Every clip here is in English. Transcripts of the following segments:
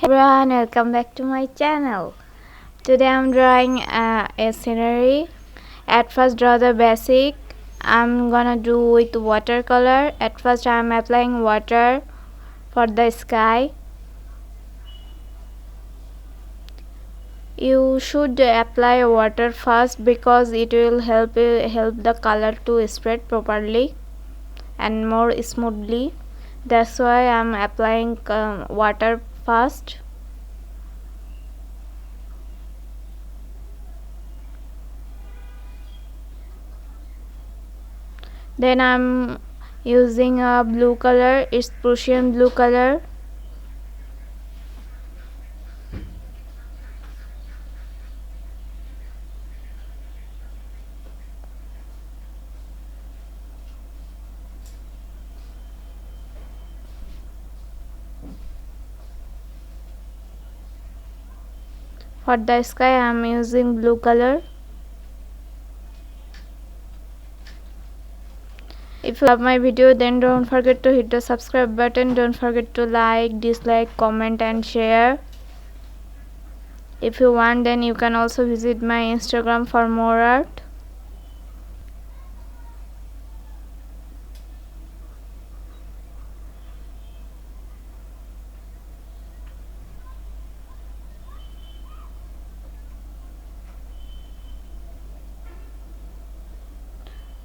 Everyone, welcome back to my channel. Today I'm drawing a scenery. At first draw the basic. I'm gonna do with watercolor. At first I'm applying water for the sky. You should apply water first because it will help the color to spread properly and more smoothly. That's why I'm applying water first. Then I'm using a blue color. It's Prussian blue color. For the sky I'm using blue color. If you love my video, then don't forget to hit the subscribe button. Don't forget to like, dislike, comment and share. If you want, then you can also visit my Instagram for more art.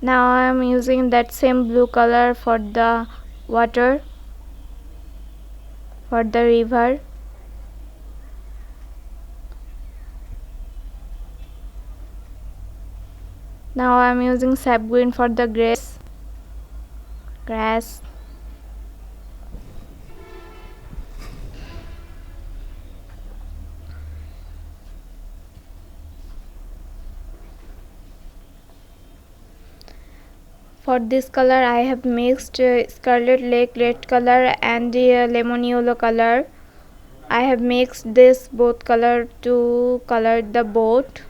Now I am using that same blue color for the water, for the river. Now I am using sap green for the grass. For this color I have mixed scarlet lake red color and the lemon yellow color. I have mixed this both color to color the boat.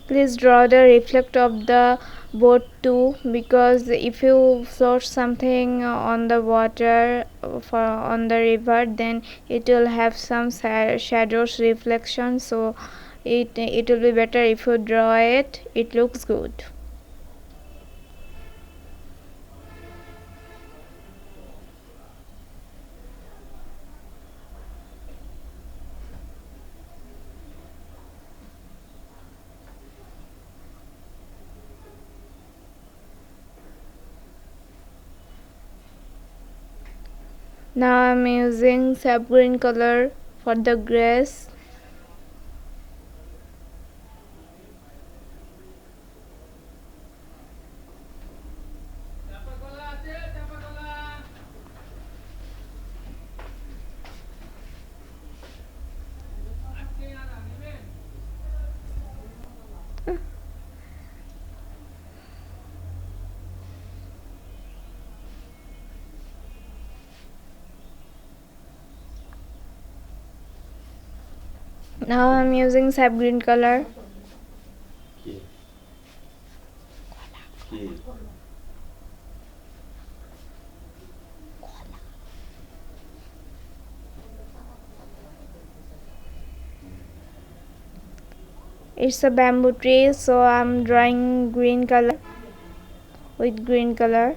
Please draw the reflect of the boat too, because if you float something on the water on the river, then it will have some shadows reflection, so it will be better if you draw it. It looks good. Now I'm using sap green color for the grass. Now I'm using sap green color. It's a bamboo tree, so I'm drawing green color with green color.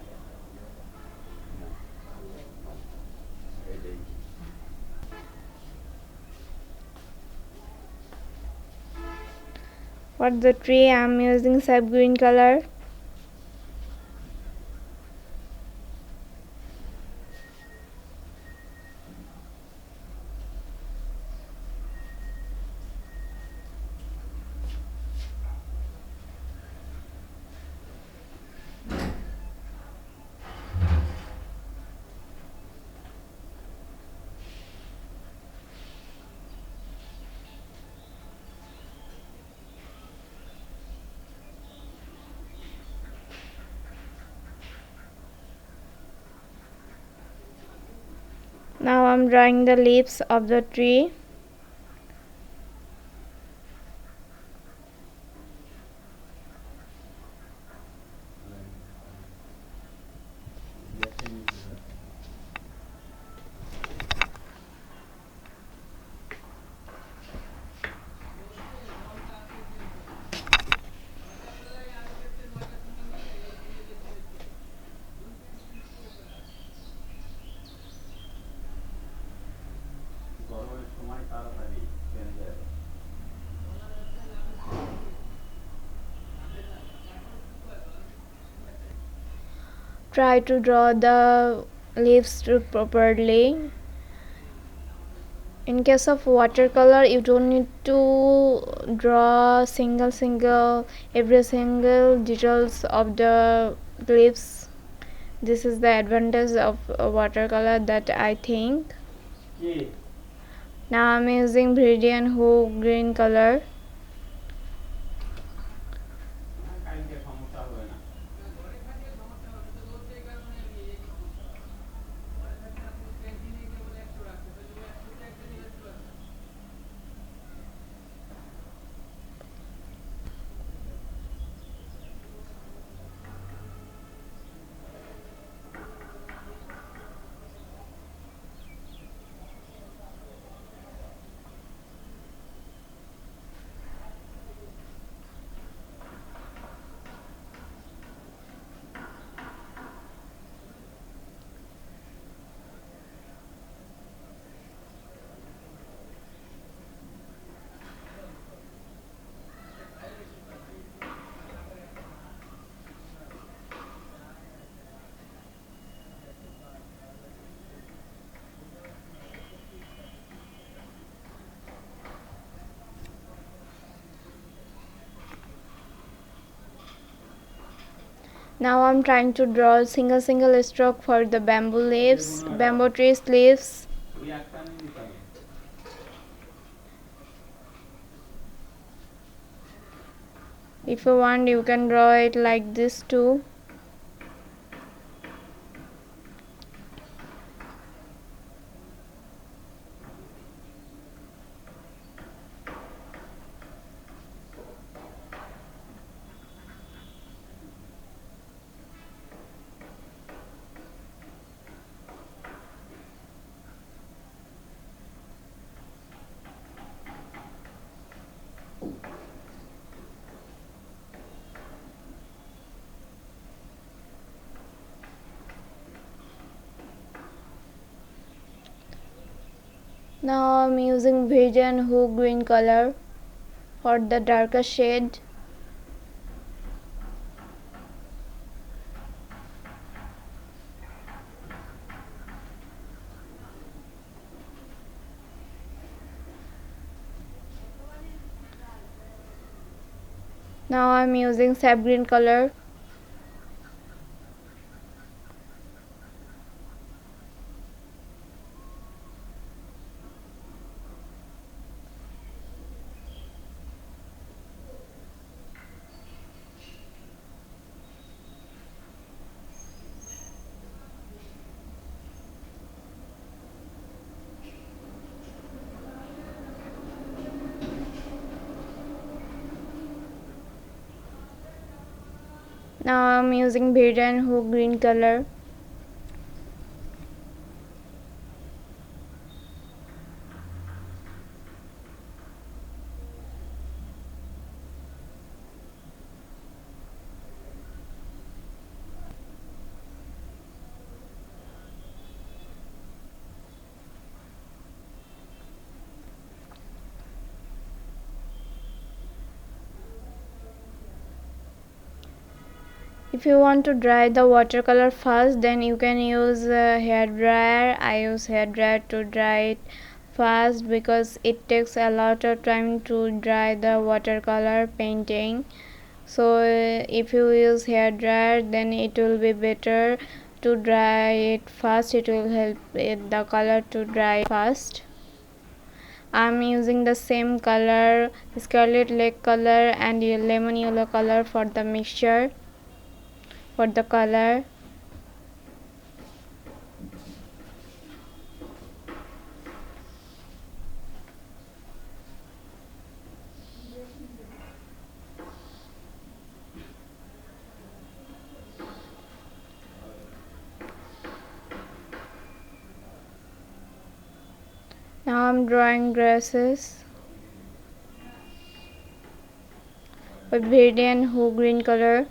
For the tree I'm using sap green color. Now I'm drawing the leaves of the tree. try to draw the leaves properly. In case of watercolor, you don't need to draw single every single details of the leaves. This is the advantage of watercolor that I think. Now I'm using Viridian Hue green color. Now I'm trying to draw single stroke for the bamboo trees leaves. If you want, you can draw it like this too. Now I'm using Viridian Hue green color for the darker shade. Now I'm using sap green color. Now I'm using Viridian Hue green color. If you want to dry the watercolor fast, then you can use a hair dryer. I use hair dryer to dry it fast because it takes a lot of time to dry the watercolor painting. So if you use hair dryer, then it will be better to dry it fast. It will help the color to dry fast. I'm using the same color, scarlet lake color and lemon yellow color for the mixture for the color. Now I'm drawing grasses with Viridian Hue green color.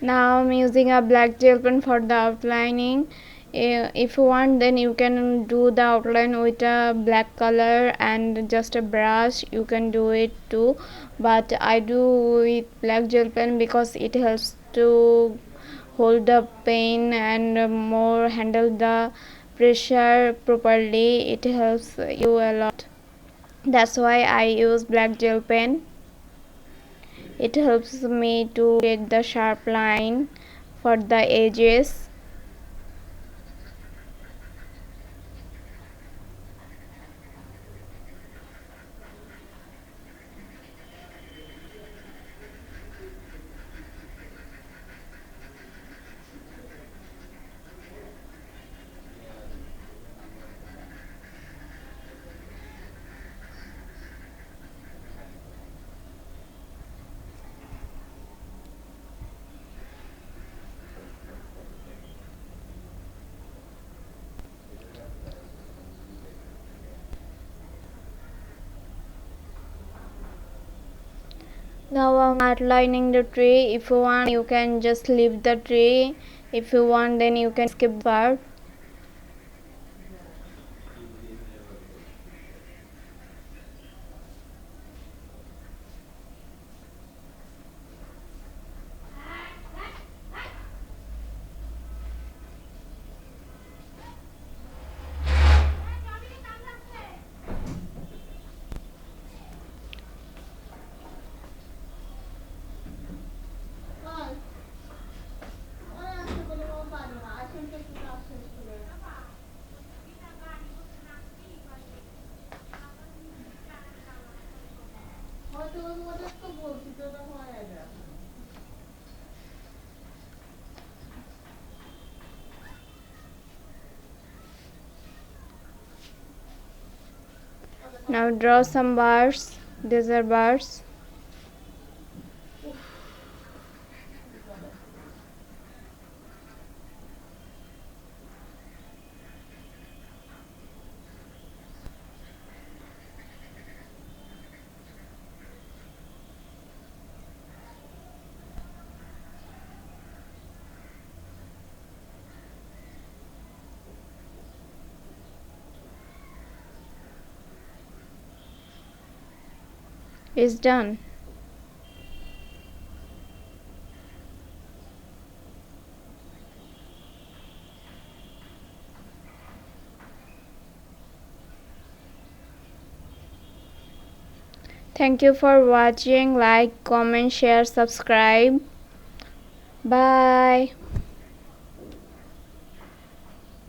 Now I'm using a black gel pen for the outlining. If you want, then you can do the outline with a black color and just a brush. You can do it too, but I do with black gel pen because it helps to hold the pen and more handle the pressure properly. It helps you a lot. That's why I use black gel pen. It helps me to get the sharp line for the edges. Now I'm outlining the tree. If you want, you can just leave the tree. If you want, then you can skip part. Now draw some bars. These are bars. It's done. Thank you for watching. Like, comment, share, subscribe. Bye.